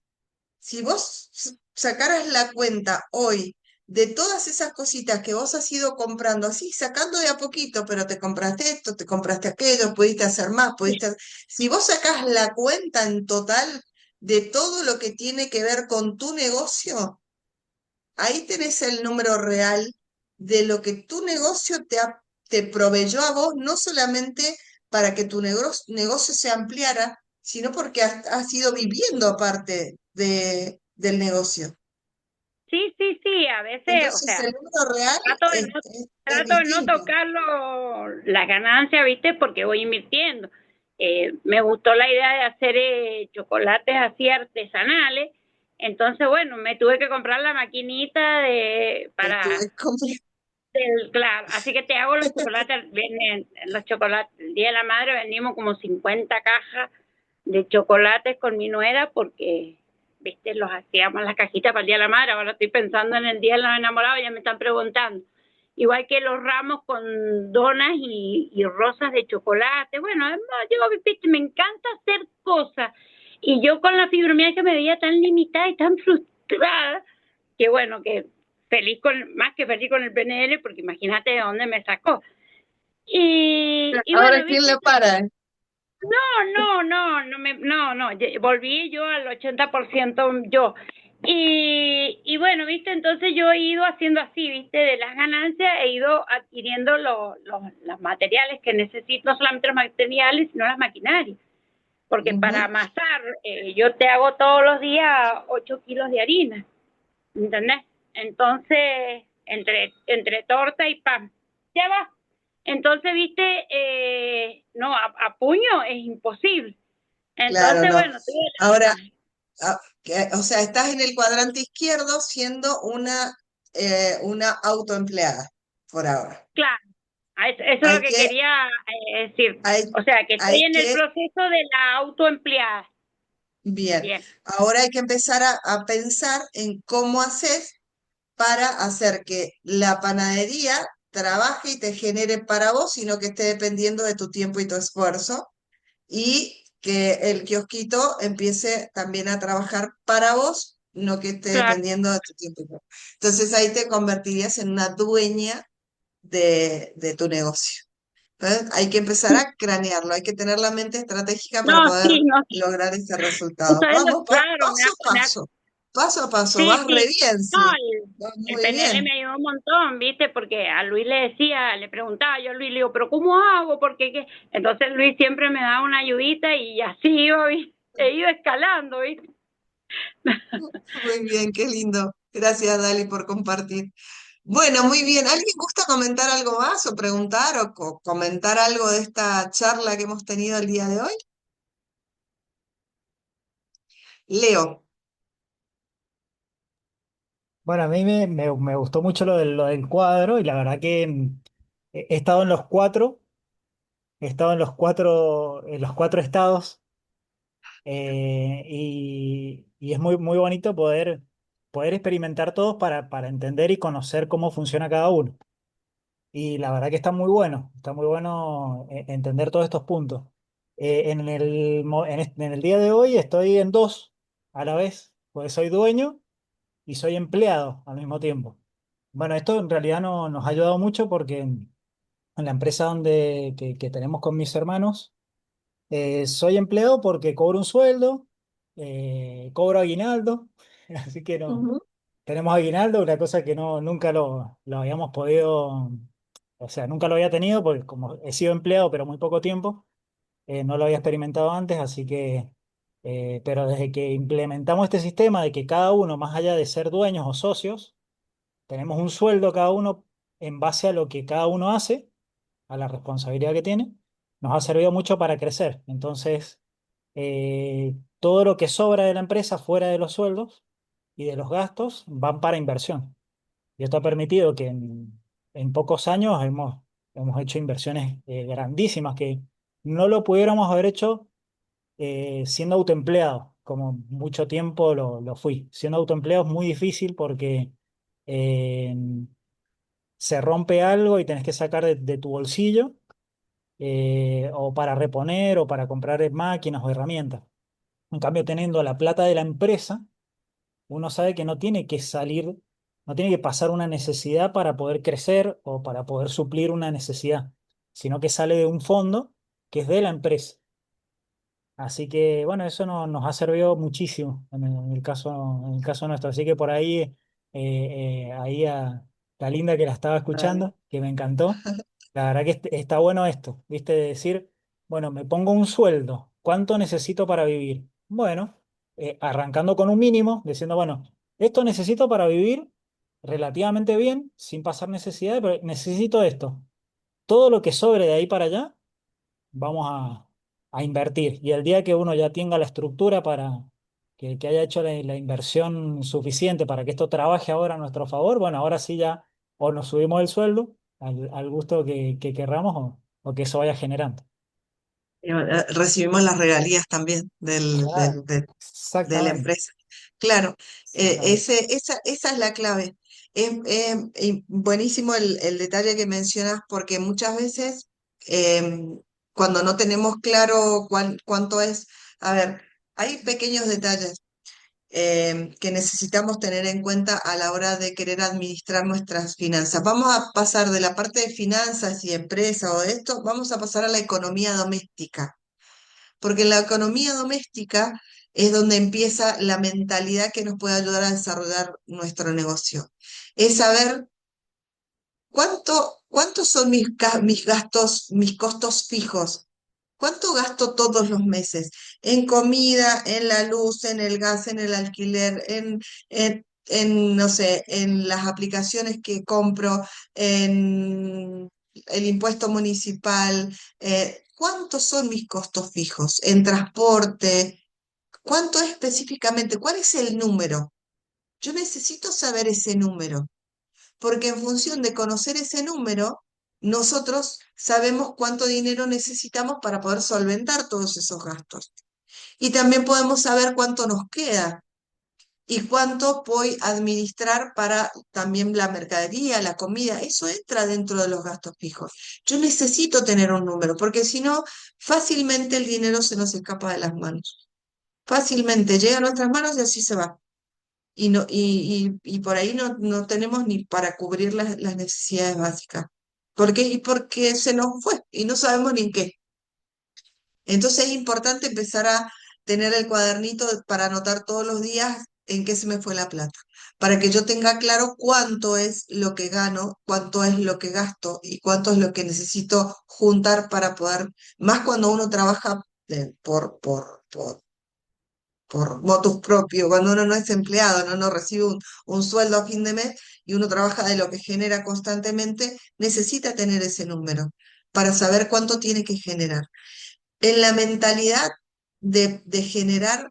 si vos sacaras la cuenta hoy de todas esas cositas que vos has ido comprando, así sacando de a poquito, pero te compraste esto, te compraste aquello, pudiste hacer más, si vos sacás la cuenta en total de todo lo que tiene que ver con tu negocio, ahí tenés el número real de lo que tu negocio te proveyó a vos, no solamente para que tu negocio se ampliara, sino porque has ido viviendo aparte del negocio. Sí, sí, sí, a veces, o Entonces sea, el número real trato de no, es trato de no distinto. tocarlo, la ganancia, ¿viste? Porque voy invirtiendo. Me gustó la idea de hacer chocolates así artesanales. Entonces, bueno, me tuve que comprar la maquinita para claro, así que te hago los chocolates, vienen los chocolates, el Día de la Madre vendimos como 50 cajas de chocolates con mi nuera porque, viste, los hacíamos las cajitas para el Día de la Madre, ahora estoy pensando en el Día de los Enamorados, ya me están preguntando. Igual que los ramos con donas y rosas de chocolate, bueno, yo, viste, me encanta hacer cosas, y yo con la fibromialgia me veía tan limitada y tan frustrada, que bueno, que más que feliz con el PNL, porque imagínate de dónde me sacó. Y Ahora, bueno, ¿quién viste, le para? no, volví yo al 80% yo. Y bueno, viste, entonces yo he ido haciendo así, viste, de las ganancias he ido adquiriendo los materiales que necesito, no solamente los materiales, sino las maquinarias. Porque para Ujú. amasar, yo te hago todos los días 8 kilos de harina. ¿Entendés? Entonces, entre torta y pan, ya va. Entonces, viste, no, a puño es imposible. Claro, Entonces, no. bueno, tuve Ahora, la, o sea, estás en el cuadrante izquierdo siendo una autoempleada por ahora. claro, eso es lo Hay que que, quería decir. hay, O sea, que hay estoy en el que, proceso de la autoempleada. bien, Bien, ahora hay que empezar a pensar en cómo haces para hacer que la panadería trabaje y te genere para vos, sino que esté dependiendo de tu tiempo y tu esfuerzo, y que el kiosquito empiece también a trabajar para vos, no que esté claro. dependiendo de tu tiempo. Entonces ahí te convertirías en una dueña de tu negocio. Entonces hay que empezar a cranearlo, hay que tener la mente estratégica No, para poder sí, no, lograr ese tú resultado. sabes lo, Vamos, claro, paso a paso, sí, vas re sí. bien, No, sí, el, vas el muy PNL bien. me ayudó un montón, ¿viste? Porque a Luis le decía, le preguntaba yo a Luis, le digo, ¿pero cómo hago? Porque qué? Entonces Luis siempre me daba una ayudita y así iba, ¿viste? He ido escalando, ¿viste? Muy bien, qué lindo. Gracias, Dali, por compartir. Bueno, muy bien. ¿Alguien gusta comentar algo más o preguntar o comentar algo de esta charla que hemos tenido el día de hoy? Leo. Bueno, a mí me gustó mucho lo del cuadro y la verdad que he estado en los cuatro, he estado en los cuatro estados y es muy, muy bonito poder experimentar todos para entender y conocer cómo funciona cada uno. Y la verdad que está muy bueno entender todos estos puntos. En el día de hoy estoy en dos a la vez, pues soy dueño y soy empleado al mismo tiempo. Bueno, esto en realidad nos ha ayudado mucho porque en la empresa que tenemos con mis hermanos, soy empleado porque cobro un sueldo cobro aguinaldo, así que no, Ujú. tenemos aguinaldo, una cosa que no, nunca lo habíamos podido, o sea, nunca lo había tenido, porque como he sido empleado, pero muy poco tiempo, no lo había experimentado antes, así que, pero desde que implementamos este sistema de que cada uno, más allá de ser dueños o socios, tenemos un sueldo cada uno en base a lo que cada uno hace, a la responsabilidad que tiene, nos ha servido mucho para crecer. Entonces, todo lo que sobra de la empresa fuera de los sueldos y de los gastos van para inversión. Y esto ha permitido que en pocos años hemos hecho inversiones grandísimas que no lo pudiéramos haber hecho siendo autoempleado, como mucho tiempo lo fui. Siendo autoempleado es muy difícil porque eh, se rompe algo y tenés que sacar de tu bolsillo, o para reponer o para comprar máquinas o herramientas. En cambio, teniendo la plata de la empresa, uno sabe que no tiene que salir, no tiene que pasar una necesidad para poder crecer o para poder suplir una necesidad, sino que sale de un fondo que es de la empresa. Así que, bueno, eso nos ha servido muchísimo en el caso nuestro. Así que por ahí, ahí a la linda que la estaba Claro. escuchando, que me encantó. La verdad que está bueno esto, ¿viste? De decir, bueno, me pongo un sueldo, ¿cuánto necesito para vivir? Bueno, arrancando con un mínimo, diciendo, bueno, esto necesito para vivir relativamente bien, sin pasar necesidad, pero necesito esto. Todo lo que sobre de ahí para allá vamos a invertir. Y el día que uno ya tenga la estructura para que haya hecho la inversión suficiente para que esto trabaje ahora a nuestro favor, bueno, ahora sí ya o nos subimos el sueldo al gusto que querramos o que eso vaya generando. Y bueno, recibimos las regalías también Claro, de la exactamente, empresa. Claro, exactamente. esa es la clave. Y buenísimo el detalle que mencionas porque muchas veces cuando no tenemos claro cuánto es, a ver, hay pequeños detalles que necesitamos tener en cuenta a la hora de querer administrar nuestras finanzas. Vamos a pasar de la parte de finanzas y empresa o de esto, vamos a pasar a la economía doméstica, porque en la economía doméstica es donde empieza la mentalidad que nos puede ayudar a desarrollar nuestro negocio. Es saber cuántos son mis gastos, mis costos fijos. ¿Cuánto gasto todos los meses? En comida, en la luz, en el gas, en el alquiler, no sé, en las aplicaciones que compro, en el impuesto municipal. ¿Cuántos son mis costos fijos? En transporte. ¿Cuánto específicamente? ¿Cuál es el número? Yo necesito saber ese número porque en función de conocer ese número, nosotros sabemos cuánto dinero necesitamos para poder solventar todos esos gastos. Y también podemos saber cuánto nos queda y cuánto voy a administrar para también la mercadería, la comida. Eso entra dentro de los gastos fijos. Yo necesito tener un número, porque si no, fácilmente el dinero se nos escapa de las manos. Fácilmente llega a nuestras manos y así se va y, no, y por ahí no tenemos ni para cubrir las necesidades básicas. ¿Por qué? Y porque se nos fue y no sabemos ni en qué. Entonces es importante empezar a tener el cuadernito para anotar todos los días en qué se me fue la plata, para que yo tenga claro cuánto es lo que gano, cuánto es lo que gasto y cuánto es lo que necesito juntar para poder, más cuando uno trabaja por motus propio, cuando uno no es empleado, no recibe un sueldo a fin de mes y uno trabaja de lo que genera constantemente, necesita tener ese número para saber cuánto tiene que generar. En la mentalidad de generar,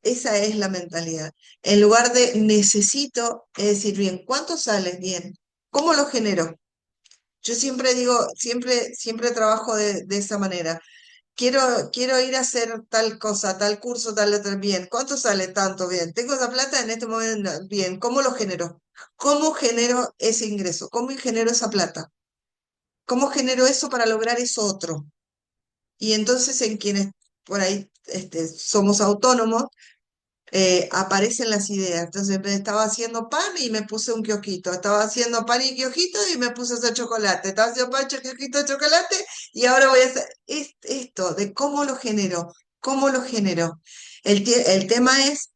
esa es la mentalidad. En lugar de necesito, es decir, bien, ¿cuánto sale? Bien, ¿cómo lo genero? Yo siempre digo, siempre trabajo de esa manera. Quiero ir a hacer tal cosa, tal curso, tal otro. Bien, ¿cuánto sale tanto? Bien, tengo esa plata en este momento. Bien, ¿cómo lo genero? ¿Cómo genero ese ingreso? ¿Cómo genero esa plata? ¿Cómo genero eso para lograr eso otro? Y entonces en quienes por ahí somos autónomos, aparecen las ideas. Entonces estaba haciendo pan y me puse un kiosquito. Estaba haciendo pan y kiosquito y me puse a hacer chocolate. Estaba haciendo pan, kiosquito, chocolate y ahora voy a hacer esto de cómo lo genero. ¿Cómo lo genero? El tema es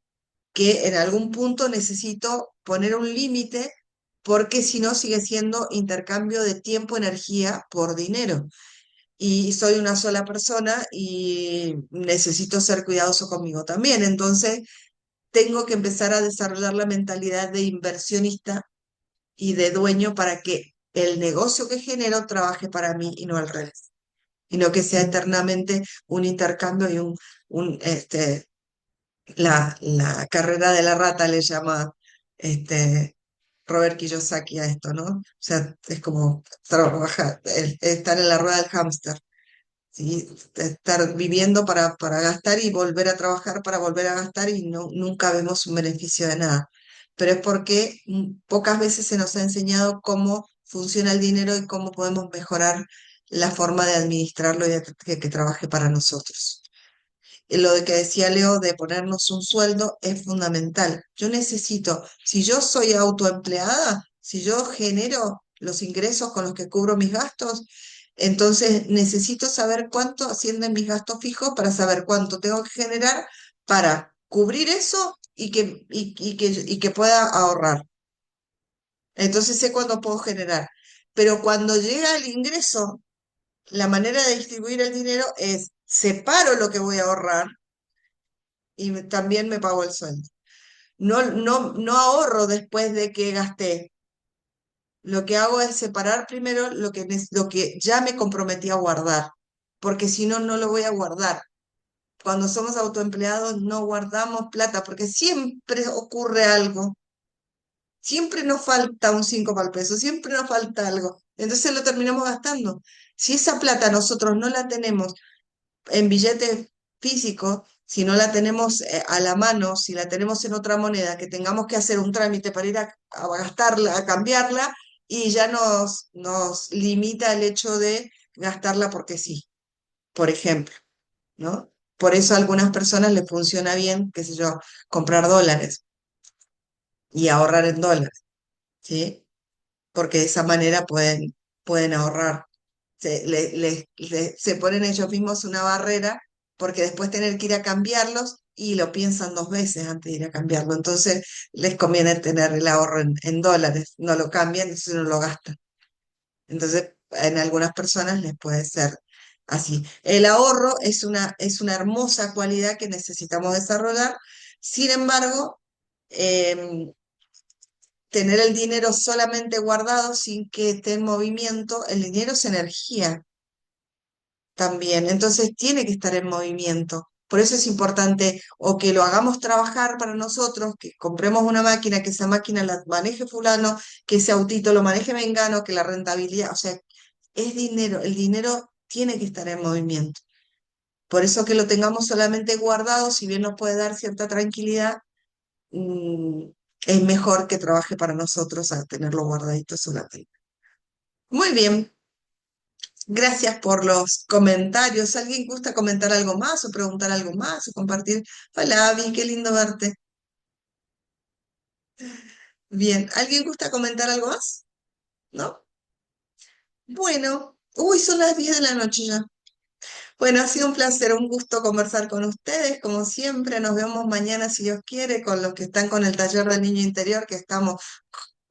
que en algún punto necesito poner un límite porque si no sigue siendo intercambio de tiempo, energía por dinero. Y soy una sola persona y necesito ser cuidadoso conmigo también. Entonces, tengo que empezar a desarrollar la mentalidad de inversionista y de dueño para que el negocio que genero trabaje para mí y no al revés. Y no que sea eternamente un intercambio y la carrera de la rata le llama este, Robert Kiyosaki a esto, ¿no? O sea, es como trabajar, estar en la rueda del hámster. ¿Sí? Estar viviendo para gastar y volver a trabajar para volver a gastar y no, nunca vemos un beneficio de nada. Pero es porque pocas veces se nos ha enseñado cómo funciona el dinero y cómo podemos mejorar la forma de administrarlo y de que trabaje para nosotros. Lo de que decía Leo de ponernos un sueldo es fundamental. Yo necesito, si yo soy autoempleada, si yo genero los ingresos con los que cubro mis gastos, entonces necesito saber cuánto ascienden mis gastos fijos para saber cuánto tengo que generar para cubrir eso y que pueda ahorrar. Entonces sé cuándo puedo generar. Pero cuando llega el ingreso, la manera de distribuir el dinero es separo lo que voy a ahorrar y también me pago el sueldo. No ahorro después de que gasté. Lo que hago es separar primero lo que ya me comprometí a guardar, porque si no, no lo voy a guardar. Cuando somos autoempleados no guardamos plata, porque siempre ocurre algo. Siempre nos falta un 5 para el peso, siempre nos falta algo. Entonces lo terminamos gastando. Si esa plata nosotros no la tenemos en billetes físicos, si no la tenemos a la mano, si la tenemos en otra moneda, que tengamos que hacer un trámite para ir a gastarla, a cambiarla, y ya nos limita el hecho de gastarla porque sí, por ejemplo, ¿no? Por eso a algunas personas les funciona bien, qué sé yo, comprar dólares y ahorrar en dólares, ¿sí? Porque de esa manera pueden ahorrar. Se ponen ellos mismos una barrera porque después tener que ir a cambiarlos y lo piensan 2 veces antes de ir a cambiarlo. Entonces les conviene tener el ahorro en dólares, no lo cambian, entonces no lo gastan. Entonces en algunas personas les puede ser así. El ahorro es una hermosa cualidad que necesitamos desarrollar. Sin embargo, em, tener el dinero solamente guardado sin que esté en movimiento, el dinero es energía también, entonces tiene que estar en movimiento. Por eso es importante o que lo hagamos trabajar para nosotros, que compremos una máquina, que esa máquina la maneje fulano, que ese autito lo maneje mengano, que la rentabilidad, o sea, es dinero, el dinero tiene que estar en movimiento. Por eso que lo tengamos solamente guardado, si bien nos puede dar cierta tranquilidad, mm, es mejor que trabaje para nosotros a tenerlo guardadito solamente. Muy bien, gracias por los comentarios. ¿Alguien gusta comentar algo más o preguntar algo más o compartir? Hola, Abby, qué lindo verte. Bien, ¿alguien gusta comentar algo más? ¿No? Bueno, uy, son las 10 de la noche ya. Bueno, ha sido un placer, un gusto conversar con ustedes, como siempre. Nos vemos mañana, si Dios quiere, con los que están con el taller del niño interior, que estamos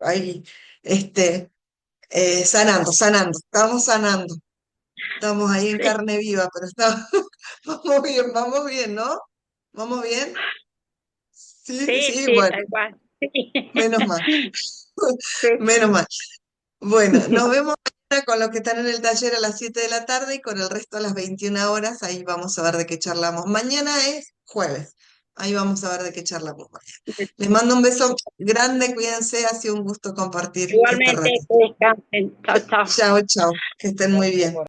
ahí, sanando, estamos sanando. Estamos ahí en Sí, carne viva, pero vamos bien, ¿no? ¿Vamos bien? Sí, sí, sí, sí, bueno, tal cual. Sí. menos mal, Sí. menos mal. Bueno, nos vemos mañana con los que están en el taller a las 7 de la tarde y con el resto a las 21 horas. Ahí vamos a ver de qué charlamos. Mañana es jueves. Ahí vamos a ver de qué charlamos mañana. Les mando un beso grande, cuídense, ha sido un gusto compartir este Igualmente, ratito. que descansen. Chao, chao. Chao, chao, que estén muy Gracias bien. por